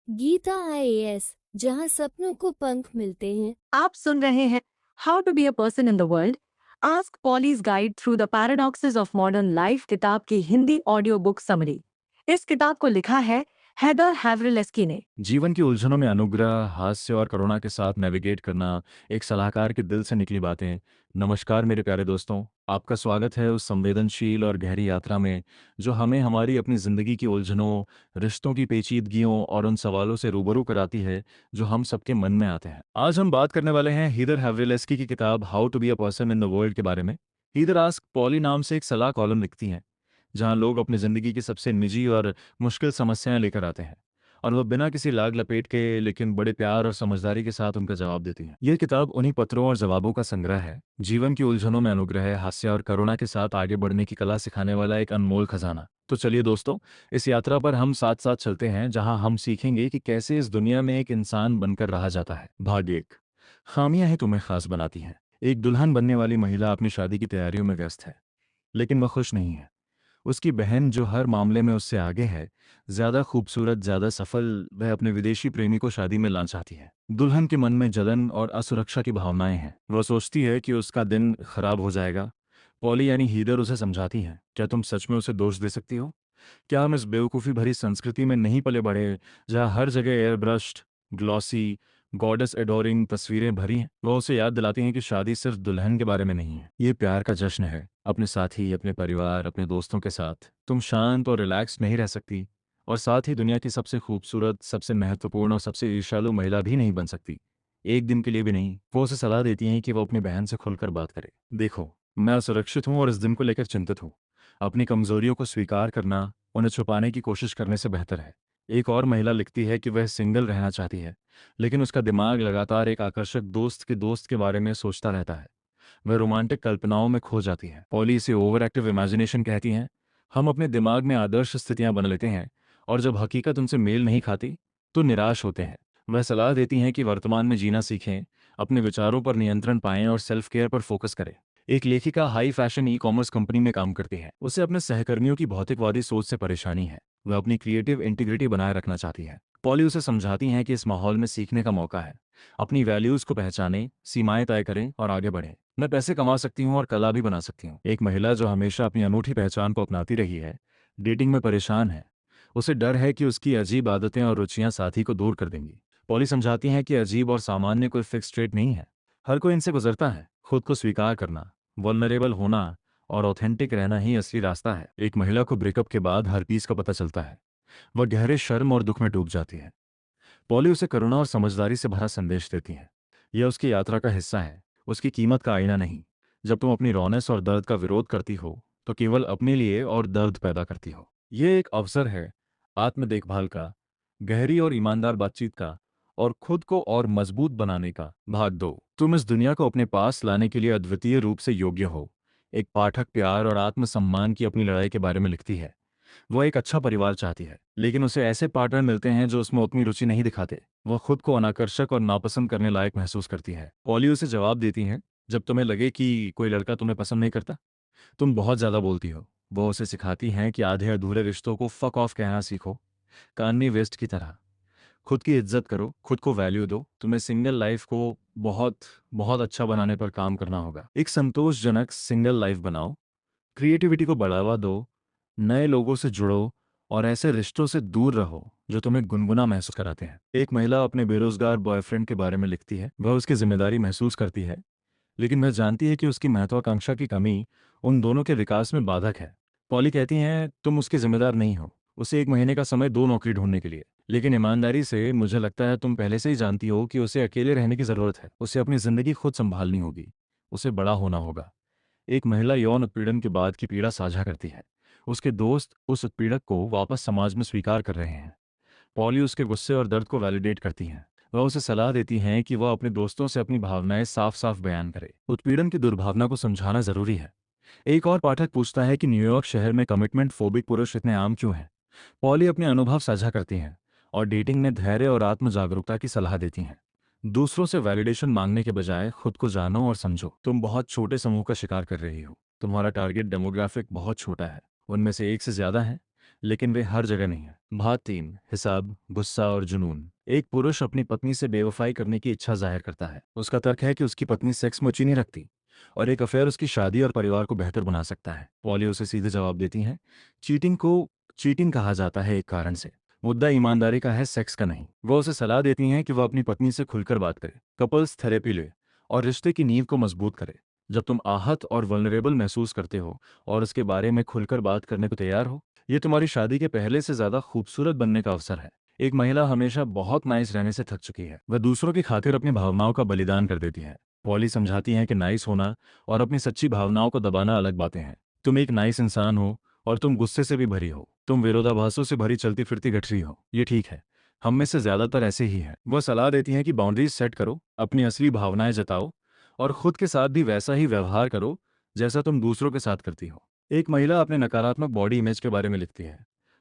Gita IAS, जहां सपनों को पंख मिलते हैं। आप सुन रहे हैं how to be a person in the world, ask Polly's guide through the paradoxes of modern life किताब की हिंदी ऑडियो बुक समरी। इस किताब को लिखा है हेदर हैवरिलेस्की ने। जीवन की उलझनों में अनुग्रह, हास्य और करुणा के साथ नेविगेट करना, एक सलाहकार के दिल से निकली बातें। नमस्कार मेरे प्यारे दोस्तों, आपका स्वागत है उस संवेदनशील और गहरी यात्रा में जो हमें हमारी अपनी ज़िंदगी की उलझनों, रिश्तों की पेचीदगियों और उन सवालों से रूबरू कराती है जो हम सबके मन में आते हैं। आज हम बात करने वाले हैं हीदर हैवरिलेस्की की किताब how to be a person in the world के बारे में। हीदर आस्क पॉली नाम से एक सलाह कॉलम लिखती हैं, जहाँ लोग अपनी ज़िंदगी की सबसे निजी और मुश्किल समस्याएं लेकर आते हैं और वह बिना किसी लाग लपेट के लेकिन बड़े प्यार और समझदारी के साथ उनका जवाब देती है। यह किताब उन्हीं पत्रों और जवाबों का संग्रह है। जीवन की उलझनों में अनुग्रह, हास्य और करुणा के साथ आगे बढ़ने की कला सिखाने वाला एक अनमोल खजाना। तो चलिए दोस्तों, इस यात्रा पर हम साथ साथ चलते हैं, जहां हम सीखेंगे कि कैसे इस दुनिया में एक इंसान बनकर रहा जाता है। भाग 1, खामियां ही तुम्हें खास बनाती हैं। एक दुल्हन बनने वाली महिला अपनी शादी की तैयारियों में व्यस्त है, लेकिन वह खुश नहीं है। उसकी बहन, जो हर मामले में उससे आगे है, ज्यादा खूबसूरत, ज्यादा सफल, वह अपने विदेशी प्रेमी को शादी में लाना चाहती है। दुल्हन के मन में जलन और असुरक्षा की भावनाएं हैं। वह सोचती है कि उसका दिन खराब हो जाएगा। पॉली यानी हीदर उसे समझाती है, क्या तुम सच में उसे दोष दे सकती हो? क्या हम इस बेवकूफ़ी भरी संस्कृति में नहीं पले बढ़े, जहाँ हर जगह air brushed, glossy, goddess adorning तस्वीरें भरी हैं? वह उसे याद दिलाती हैं कि शादी सिर्फ दुल्हन के बारे में नहीं है, ये प्यार का जश्न है, अपने साथी, अपने परिवार, अपने दोस्तों के साथ। तुम शांत और रिलैक्स नहीं रह सकती, और साथ ही दुनिया की सबसे खूबसूरत, सबसे महत्वपूर्ण और सबसे ईर्ष्यालु महिला भी नहीं बन सकती, एक दिन के लिए भी नहीं। वो उसे सलाह देती हैं कि वो अपनी बहन से खुलकर बात करे। देखो, मैं असुरक्षित हूँ और इस दिन को लेकर चिंतित हूँ। अपनी कमजोरियों को स्वीकार करना उन्हें छुपाने की कोशिश करने से बेहतर है। एक और महिला लिखती है कि वह सिंगल रहना चाहती है, लेकिन उसका दिमाग लगातार एक आकर्षक दोस्त के बारे में सोचता रहता है। वह रोमांटिक कल्पनाओं में खो जाती है। पॉली इसे ओवर एक्टिव इमेजिनेशन कहती हैं। हम अपने दिमाग में आदर्श स्थितियां बना लेते हैं, और जब हकीकत उनसे मेल नहीं खाती तो निराश होते हैं। वह सलाह देती हैं कि वर्तमान में जीना सीखें, अपने विचारों पर नियंत्रण पाएं और सेल्फ केयर पर फोकस करें। एक लेखिका high fashion e commerce company में काम करती है। उसे अपने सहकर्मियों की भौतिकवादी सोच से परेशानी है। वह अपनी क्रिएटिव इंटीग्रिटी बनाए रखना चाहती है। पॉली उसे समझाती हैं कि इस माहौल में सीखने का मौका है। अपनी वैल्यूज को पहचानें, सीमाएं तय करें और आगे बढ़ें। मैं पैसे कमा सकती हूँ और कला भी बना सकती हूँ। एक महिला जो हमेशा अपनी अनूठी पहचान को अपनाती रही है, डेटिंग में परेशान है। उसे डर है कि उसकी अजीब आदतें और रुचियां साथी को दूर कर देंगी। पॉली समझाती हैं कि अजीब और सामान्य कोई फिक्स ट्रेट नहीं है, हर कोई इनसे गुजरता है। खुद को स्वीकार करना, वल्नरेबल होना और ऑथेंटिक रहना ही असली रास्ता है। एक महिला को ब्रेकअप के बाद हर्पीस का पता चलता है। वह गहरे शर्म और दुख में डूब जाती है। पॉली उसे करुणा और समझदारी से भरा संदेश देती है। यह उसकी यात्रा का हिस्सा है, उसकी कीमत का आईना नहीं। जब तुम अपनी रौनक और दर्द का विरोध करती हो तो केवल अपने लिए और दर्द पैदा करती हो। यह एक अवसर है आत्म देखभाल का, गहरी और ईमानदार बातचीत का, और खुद को और मजबूत बनाने का। भाग 2, तुम इस दुनिया को अपने पास लाने के लिए अद्वितीय रूप से योग्य हो। एक पाठक प्यार और आत्मसम्मान की अपनी लड़ाई के बारे में लिखती है। वह एक अच्छा परिवार चाहती है, लेकिन उसे ऐसे पार्टनर मिलते हैं जो उसमें अपनी रुचि नहीं दिखाते। वह खुद को अनाकर्षक और नापसंद करने लायक महसूस करती है। पॉली उसे जवाब देती है, जब तुम्हें लगे कि कोई लड़का तुम्हें पसंद नहीं करता, तुम बहुत ज्यादा बोलती हो। वो उसे सिखाती हैं कि आधे अधूरे रिश्तों को फक ऑफ कहना सीखो, कान्नी वेस्ट की तरह। खुद की इज्जत करो, खुद को वैल्यू दो। तुम्हें सिंगल लाइफ को बहुत बहुत अच्छा बनाने पर काम करना होगा। एक संतोषजनक सिंगल लाइफ बनाओ, क्रिएटिविटी को बढ़ावा दो, नए लोगों से जुड़ो और ऐसे रिश्तों से दूर रहो जो तुम्हें गुनगुना महसूस कराते हैं। एक महिला अपने बेरोजगार बॉयफ्रेंड के बारे में लिखती है। वह उसकी जिम्मेदारी महसूस करती है, लेकिन वह जानती है कि उसकी महत्वाकांक्षा की कमी उन दोनों के विकास में बाधक है। पॉली कहती हैं, तुम उसकी जिम्मेदार नहीं हो। उसे 1 महीने का समय दो नौकरी ढूंढने के लिए, लेकिन ईमानदारी से मुझे लगता है तुम पहले से ही जानती हो कि उसे अकेले रहने की जरूरत है। उसे अपनी जिंदगी खुद संभालनी होगी, उसे बड़ा होना होगा। एक महिला यौन उत्पीड़न के बाद की पीड़ा साझा करती है। उसके दोस्त उस उत्पीड़क को वापस समाज में स्वीकार कर रहे हैं। पॉली उसके गुस्से और दर्द को वैलिडेट करती हैं। वह उसे सलाह देती हैं कि वह अपने दोस्तों से अपनी भावनाएं साफ साफ बयान करे। उत्पीड़न की दुर्भावना को समझाना जरूरी है। एक और पाठक पूछता है कि न्यूयॉर्क शहर में कमिटमेंट फोबिक पुरुष इतने आम क्यों हैं। पॉली अपने अनुभव साझा करती हैं और डेटिंग में धैर्य और आत्म जागरूकता की सलाह देती हैं। दूसरों से वैलिडेशन मांगने के बजाय खुद को जानो और समझो। तुम बहुत छोटे समूह का शिकार कर रही हो। तुम्हारा टारगेट डेमोग्राफिक बहुत छोटा है, उनमें से एक से ज्यादा है लेकिन वे हर जगह नहीं है। भाग 3, हिसाब, गुस्सा और जुनून। एक पुरुष अपनी पत्नी से बेवफाई करने की इच्छा जाहिर करता है। उसका तर्क है कि उसकी पत्नी सेक्स में रुचि नहीं रखती और एक अफेयर उसकी शादी और परिवार को बेहतर बना सकता है। पॉली उसे सीधे जवाब देती हैं, चीटिंग को चीटिंग कहा जाता है एक कारण से। मुद्दा ईमानदारी का है, सेक्स का नहीं। वो उसे सलाह देती हैं कि वह अपनी पत्नी से खुलकर बात करे, कपल्स थेरेपी ले और रिश्ते की नींव को मजबूत करे। जब तुम आहत और वल्नरेबल महसूस करते हो और उसके बारे में खुलकर बात करने को तैयार हो, ये तुम्हारी शादी के पहले से ज्यादा खूबसूरत बनने का अवसर है। एक महिला हमेशा बहुत नाइस रहने से थक चुकी है। वह दूसरों की खातिर अपनी भावनाओं का बलिदान कर देती है। पॉली समझाती है कि नाइस होना और अपनी सच्ची भावनाओं को दबाना अलग बातें हैं। तुम एक नाइस इंसान हो और तुम गुस्से से भी भरी हो। तुम विरोधाभासों से भरी चलती फिरती गठरी हो। ये ठीक है, हम में से ज्यादातर ऐसे ही हैं। वह सलाह देती हैं कि बाउंड्रीज सेट करो, अपनी असली भावनाएं जताओ और खुद के साथ भी वैसा ही व्यवहार करो जैसा तुम दूसरों के साथ करती हो। एक महिला अपने नकारात्मक बॉडी इमेज के बारे में लिखती है,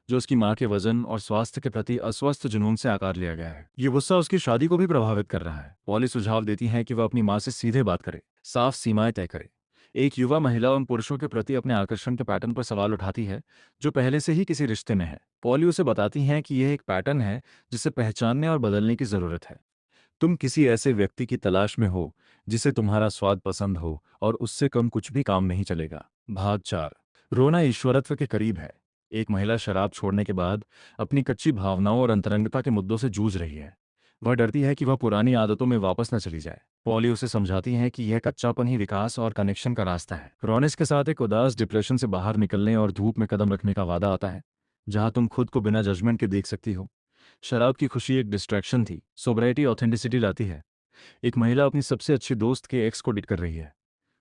जो उसकी मां के वजन और स्वास्थ्य के प्रति अस्वस्थ जुनून से आकार लिया गया है। ये गुस्सा उसकी शादी को भी प्रभावित कर रहा है। पॉली सुझाव देती हैं कि वह अपनी मां से सीधे बात करे, साफ सीमाएं तय करे। एक युवा महिला उन पुरुषों के प्रति अपने आकर्षण के पैटर्न पर सवाल उठाती है जो पहले से ही किसी रिश्ते में है। पॉली उसे बताती हैं कि यह एक पैटर्न है जिसे पहचानने और बदलने की जरूरत है। तुम किसी ऐसे व्यक्ति की तलाश में हो जिसे तुम्हारा स्वाद पसंद हो और उससे कम कुछ भी काम नहीं चलेगा। भाग 4, रोना ईश्वरत्व के करीब है। एक महिला शराब छोड़ने के बाद अपनी कच्ची भावनाओं और अंतरंगता के मुद्दों से जूझ रही है। वह डरती है कि वह पुरानी आदतों में वापस न चली जाए। पॉली उसे समझाती है कि यह कच्चापन ही विकास और कनेक्शन का रास्ता है। रोनेस के साथ एक उदास डिप्रेशन से बाहर निकलने और धूप में कदम रखने का वादा आता है, जहां तुम खुद को बिना जजमेंट के देख सकती हो। शराब की खुशी एक डिस्ट्रैक्शन थी, सोब्राइटी ऑथेंटिसिटी लाती है। एक महिला अपनी सबसे अच्छी दोस्त के एक्स को डेट कर रही है।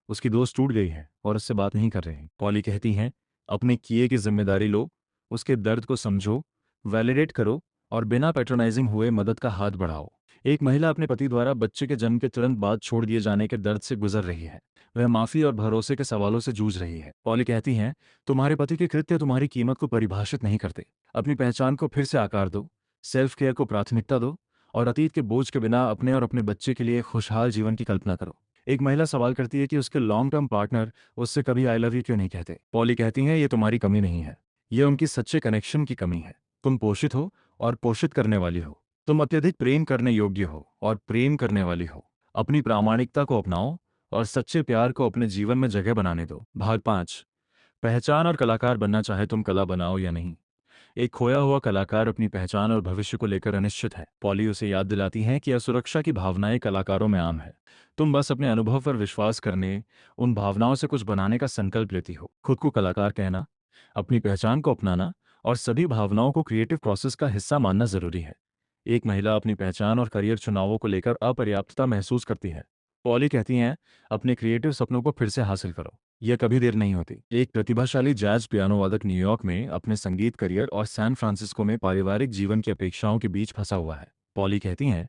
उसकी दोस्त टूट गई है और उससे बात नहीं कर रही। पॉली कहती हैं, अपने किए की जिम्मेदारी लो, उसके दर्द को समझो, वैलिडेट करो और बिना पैट्रोनाइजिंग हुए मदद का हाथ बढ़ाओ। एक महिला अपने पति द्वारा बच्चे के जन्म के तुरंत बाद छोड़ दिए जाने के दर्द से गुजर रही है। वह माफी और भरोसे के सवालों से जूझ रही है। पॉली कहती हैं, तुम्हारे पति के कृत्य तुम्हारी कीमत को परिभाषित नहीं करते। अपनी पहचान को फिर से आकार दो, सेल्फ केयर को प्राथमिकता दो और अतीत के बोझ के बिना अपने और अपने बच्चे के लिए खुशहाल जीवन की कल्पना करो। एक महिला सवाल करती है कि उसके लॉन्ग टर्म पार्टनर उससे कभी आई लव यू क्यों नहीं कहते। पॉली कहती हैं, ये तुम्हारी कमी नहीं है, ये उनकी सच्चे कनेक्शन की कमी है। तुम पोषित हो और पोषित करने वाली हो। तुम अत्यधिक प्रेम करने योग्य हो और प्रेम करने वाली हो। अपनी प्रामाणिकता को अपनाओ और सच्चे प्यार को अपने जीवन में जगह बनाने दो। भाग 5, पहचान और कलाकार बनना चाहे तुम कला बनाओ या नहीं। एक खोया हुआ कलाकार अपनी पहचान और भविष्य को लेकर अनिश्चित है। पॉली उसे याद दिलाती हैं कि असुरक्षा की भावनाएं कलाकारों में आम है। तुम बस अपने अनुभव पर विश्वास करने, उन भावनाओं से कुछ बनाने का संकल्प लेती हो। खुद को कलाकार कहना, अपनी पहचान को अपनाना और सभी भावनाओं को क्रिएटिव प्रोसेस का हिस्सा मानना जरूरी है। एक महिला अपनी पहचान और करियर चुनावों को लेकर अपर्याप्तता महसूस करती है। पॉली कहती हैं, अपने क्रिएटिव सपनों को फिर से हासिल करो, यह कभी देर नहीं होती। एक प्रतिभाशाली जैज पियानो वादक न्यूयॉर्क में अपने संगीत करियर और सैन फ्रांसिस्को में पारिवारिक जीवन की अपेक्षाओं के बीच फंसा हुआ है। पॉली कहती हैं,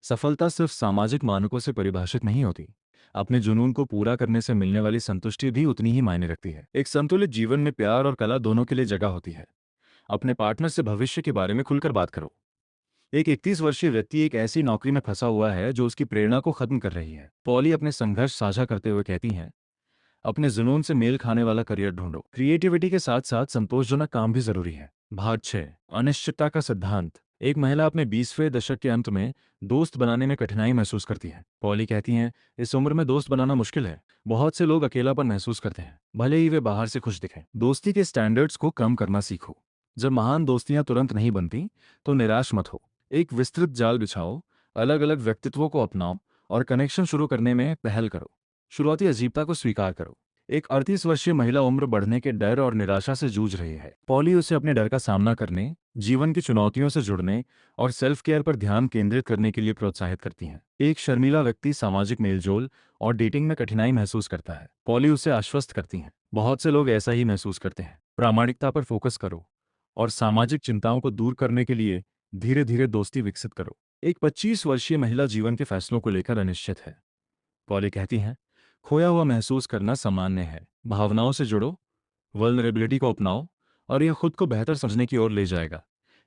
सफलता सिर्फ सामाजिक मानकों से परिभाषित नहीं होती, अपने जुनून को पूरा करने से मिलने वाली संतुष्टि भी उतनी ही मायने रखती है। एक संतुलित जीवन में प्यार और कला दोनों के लिए जगह होती है। अपने पार्टनर से भविष्य के बारे में खुलकर बात करो। एक 31 वर्षीय व्यक्ति एक ऐसी नौकरी में फंसा हुआ है जो उसकी प्रेरणा को खत्म कर रही है। पॉली अपने संघर्ष साझा करते हुए कहती हैं, अपने जुनून से मेल खाने वाला करियर ढूंढो। क्रिएटिविटी के साथ साथ संतोषजनक काम भी जरूरी है। भाग 6, अनिश्चितता का सिद्धांत। एक महिला अपने 20वें दशक के अंत में दोस्त बनाने में कठिनाई महसूस करती है। पॉली कहती हैं, इस उम्र में दोस्त बनाना मुश्किल है। बहुत से लोग अकेलापन महसूस करते हैं, भले ही वे बाहर से खुश दिखें। दोस्ती के स्टैंडर्ड्स को कम करना सीखो। जब महान दोस्तियां तुरंत नहीं बनती तो निराश मत हो। एक विस्तृत जाल बिछाओ, अलग अलग व्यक्तित्वों को अपनाओ और कनेक्शन शुरू करने में पहल करो। शुरुआती अजीबता को स्वीकार करो। एक 38 वर्षीय महिला उम्र बढ़ने के डर और निराशा से जूझ रही है। पॉली उसे अपने डर का सामना करने, जीवन की चुनौतियों से जुड़ने और सेल्फ केयर पर ध्यान केंद्रित करने के लिए प्रोत्साहित करती हैं। एक शर्मीला व्यक्ति सामाजिक मेलजोल और डेटिंग में कठिनाई महसूस करता है। पॉली उसे आश्वस्त करती हैं, बहुत से लोग ऐसा ही महसूस करते हैं। प्रामाणिकता पर फोकस करो और सामाजिक चिंताओं को दूर करने के लिए धीरे धीरे दोस्ती विकसित करो। एक 25 वर्षीय महिला जीवन के फैसलों को लेकर अनिश्चित है। पॉली कहती हैं, खोया हुआ महसूस करना सामान्य है। भावनाओं से जुड़ो, वल्नरेबिलिटी को अपनाओ और यह खुद को बेहतर समझने की ओर ले जाएगा।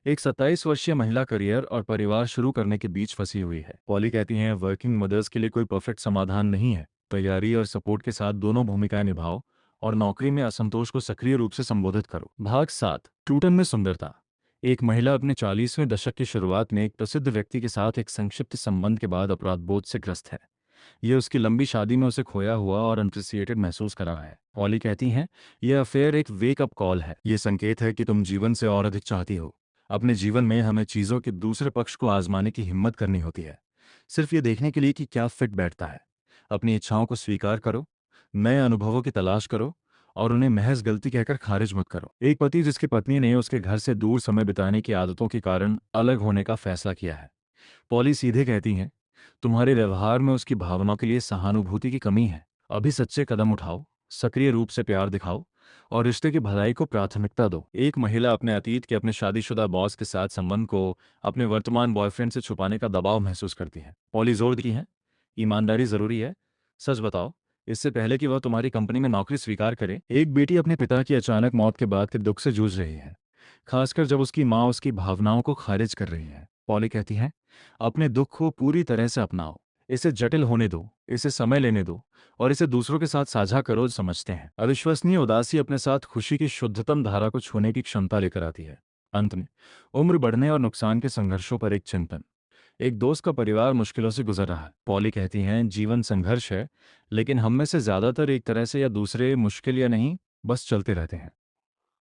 एक 27 वर्षीय महिला करियर और परिवार शुरू करने के बीच फंसी हुई है। पॉली कहती हैं, वर्किंग मदर्स के लिए कोई परफेक्ट समाधान नहीं है। तैयारी और सपोर्ट के साथ दोनों भूमिकाएं निभाओ और नौकरी में असंतोष को सक्रिय रूप से संबोधित करो। भाग 7, टूटन में सुंदरता। एक महिला अपने 40वें दशक की शुरुआत में एक प्रसिद्ध व्यक्ति के साथ एक संक्षिप्त संबंध के बाद अपराध बोध से ग्रस्त है। यह उसकी लंबी शादी में उसे खोया हुआ और अनप्रिसिएटेड महसूस कर रहा है। पॉली कहती हैं, यह अफेयर एक वेक अप कॉल है। यह संकेत है कि तुम जीवन से और अधिक चाहती हो। अपने जीवन में हमें चीज़ों के दूसरे पक्ष को आजमाने की हिम्मत करनी होती है, सिर्फ ये देखने के लिए कि क्या फिट बैठता है। अपनी इच्छाओं को स्वीकार करो, नए अनुभवों की तलाश करो और उन्हें महज गलती कहकर खारिज मत करो। एक पति जिसकी पत्नी ने उसके घर से दूर समय बिताने की आदतों के कारण अलग होने का फैसला किया है। पॉली सीधे कहती हैं, तुम्हारे व्यवहार में उसकी भावनाओं के लिए सहानुभूति की कमी है। अभी सच्चे कदम उठाओ, सक्रिय रूप से प्यार दिखाओ और रिश्ते की भलाई को प्राथमिकता दो। एक महिला अपने अतीत के अपने शादीशुदा बॉस के साथ संबंध को अपने वर्तमान बॉयफ्रेंड से छुपाने का दबाव महसूस करती है। पॉली जोर देती है, ईमानदारी जरूरी है। सच बताओ, इससे पहले कि वह तुम्हारी कंपनी में नौकरी स्वीकार करे। एक बेटी अपने पिता की अचानक मौत के बाद के दुख से जूझ रही है, खासकर जब उसकी माँ उसकी भावनाओं को खारिज कर रही है। पॉली कहती है, अपने दुख को पूरी तरह से अपनाओ, इसे जटिल होने दो, इसे समय लेने दो और इसे दूसरों के साथ साझा करो। समझते हैं, अविश्वसनीय उदासी अपने साथ खुशी की शुद्धतम धारा को छूने की क्षमता लेकर आती है। अंत में, उम्र बढ़ने और नुकसान के संघर्षों पर एक चिंतन। एक दोस्त का परिवार मुश्किलों से गुजर रहा है। पॉली कहती हैं, जीवन संघर्ष है, लेकिन हम में से ज्यादातर एक तरह से या दूसरे मुश्किल या नहीं बस चलते रहते हैं।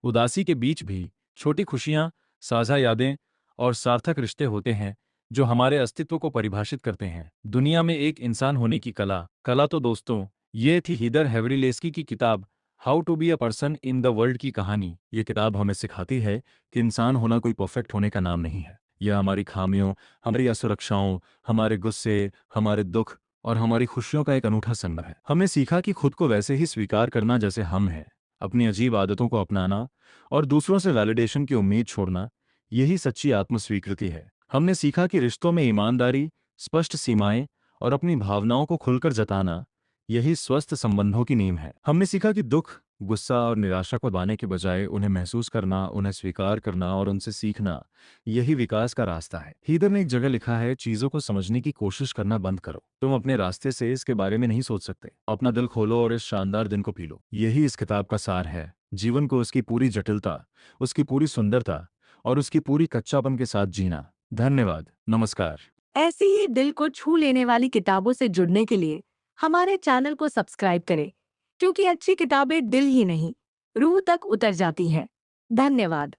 उदासी के बीच भी छोटी खुशियां, साझा यादें और सार्थक रिश्ते होते हैं जो हमारे अस्तित्व को परिभाषित करते हैं। दुनिया में एक इंसान होने की कला तो दोस्तों, ये थी हीदर हेवरिलेस्की की किताब how to be a person in the world की कहानी। ये किताब हमें सिखाती है कि इंसान होना कोई परफेक्ट होने का नाम नहीं है। यह हमारी खामियों, हमारी असुरक्षाओं, हमारे गुस्से, हमारे दुख और हमारी खुशियों का एक अनूठा संगम है। हमने सीखा कि खुद को वैसे ही स्वीकार करना जैसे हम हैं, अपनी अजीब आदतों को अपनाना और दूसरों से वैलिडेशन की उम्मीद छोड़ना, यही सच्ची आत्मस्वीकृति है। हमने सीखा कि रिश्तों में ईमानदारी, स्पष्ट सीमाएं और अपनी भावनाओं को खुलकर जताना, यही स्वस्थ संबंधों की नींव है। हमने सीखा कि दुख, गुस्सा और निराशा को दबाने के बजाय उन्हें महसूस करना, उन्हें स्वीकार करना और उनसे सीखना, यही विकास का रास्ता है। हीदर ने एक जगह लिखा है, चीजों को समझने की कोशिश करना बंद करो। तुम अपने रास्ते से इसके बारे में नहीं सोच सकते। अपना दिल खोलो और इस शानदार दिन को पी लो। यही इस किताब का सार है। जीवन को उसकी पूरी जटिलता, उसकी पूरी सुंदरता और उसकी पूरी कच्चापन के साथ जीना। धन्यवाद, नमस्कार। ऐसी ही दिल को छू लेने वाली किताबों से जुड़ने के लिए हमारे चैनल को सब्सक्राइब करें, क्योंकि अच्छी किताबें दिल ही नहीं, रूह तक उतर जाती हैं। धन्यवाद।